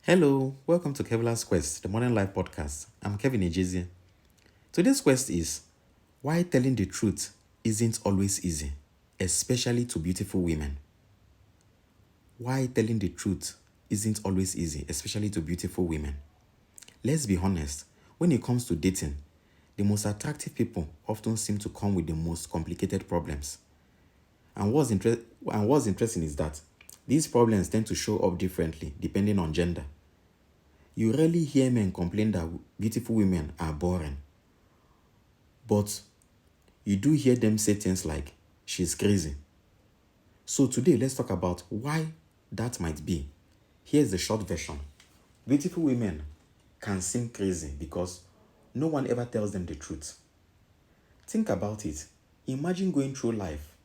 Hello, welcome to Kevlar's Quest, the Modern Life podcast. I'm Kevin Ejezie. Today's quest is why telling the truth isn't always easy, especially to beautiful women. Why telling the truth isn't always easy, especially to beautiful women. Let's be honest, when it comes to dating, the most attractive people often seem to come with the most complicated problems. And what's interesting is that these problems tend to show up differently depending on gender. You rarely hear men complain that beautiful women are boring. But you do hear them say things like, she's crazy. So today, let's talk about why that might be. Here's the short version. Beautiful women can seem crazy because no one ever tells them the truth. Think about it. Imagine going through life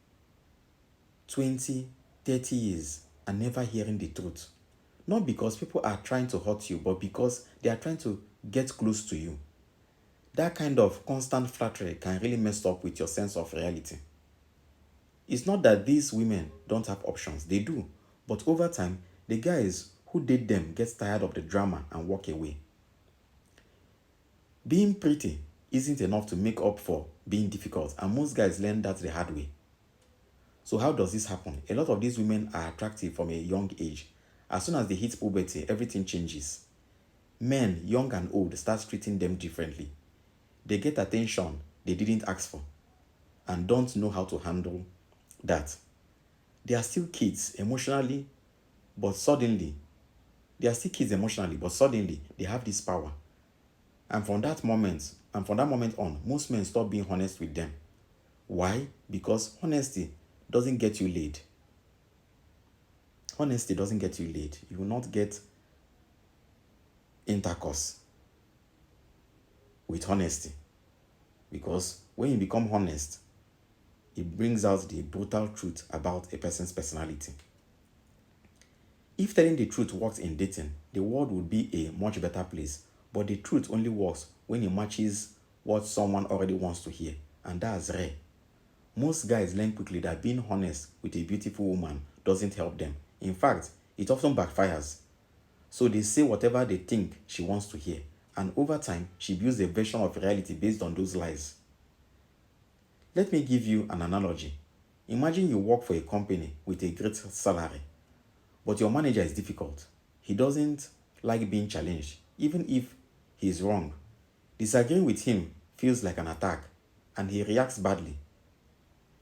20, 30 years and never hearing the truth. Not because people are trying to hurt you, but because they are trying to get close to you. That kind of constant flattery can really mess up with your sense of reality. It's not that these women don't have options, they do. But over time, the guys who date them get tired of the drama and walk away. Being pretty isn't enough to make up for being difficult, and most guys learn that the hard way. So how does this happen? A lot of these women are attractive from a young age. As soon as they hit puberty, everything changes. Men, young and old, start treating them differently. They get attention they didn't ask for and don't know how to handle that. They are still kids emotionally, but suddenly, they are still kids emotionally, but suddenly they have this power. And from that moment on, most men stop being honest with them. Why? Because honesty doesn't get you laid. Honesty doesn't get you laid. You will not get intercourse with honesty. Because when you become honest, it brings out the brutal truth about a person's personality. If telling the truth works in dating, the world would be a much better place. But the truth only works when it matches what someone already wants to hear, and that's rare. Most guys learn quickly that being honest with a beautiful woman doesn't help them. In fact, it often backfires. So they say whatever they think she wants to hear, and over time, she builds a version of reality based on those lies. Let me give you an analogy. Imagine you work for a company with a great salary, but your manager is difficult. He doesn't like being challenged, even if he is wrong. Disagreeing with him feels like an attack, and he reacts badly.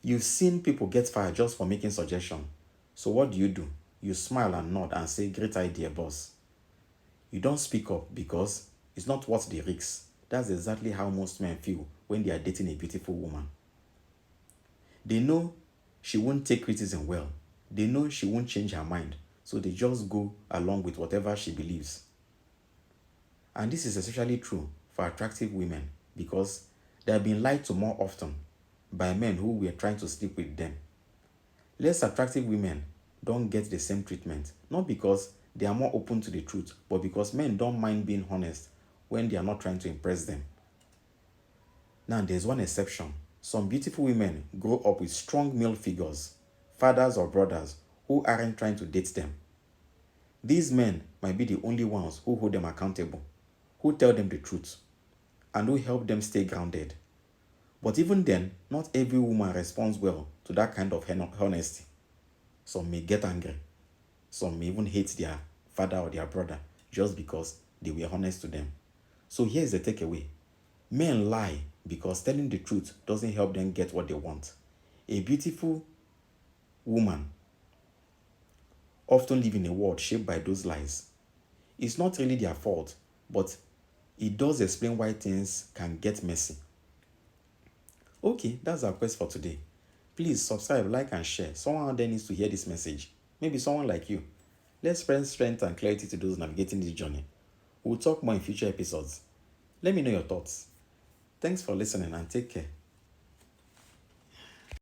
You've seen people get fired just for making suggestions. So what do? You smile and nod and say, great idea, boss. You don't speak up because it's not worth the risk. That's exactly how most men feel when they are dating a beautiful woman. They know she won't take criticism well. They know she won't change her mind. So they just go along with whatever she believes. And this is especially true for attractive women because they have been lied to more often by men who were trying to sleep with them. Less attractive women don't get the same treatment, not because they are more open to the truth, but because men don't mind being honest when they are not trying to impress them. Now, there's one exception. Some beautiful women grow up with strong male figures, fathers or brothers, who aren't trying to date them. These men might be the only ones who hold them accountable, who tell them the truth, and who help them stay grounded. But even then, not every woman responds well to that kind of honesty. Some may get angry. Some may even hate their father or their brother just because they were honest to them. So here's the takeaway. Men lie because telling the truth doesn't help them get what they want. A beautiful woman often live in a world shaped by those lies. It's not really their fault, but it does explain why things can get messy. Okay, that's our quest for today. Please subscribe, like, and share. Someone out there needs to hear this message. Maybe someone like you. Let's spread strength and clarity to those navigating this journey. We'll talk more in future episodes. Let me know your thoughts. Thanks for listening and take care.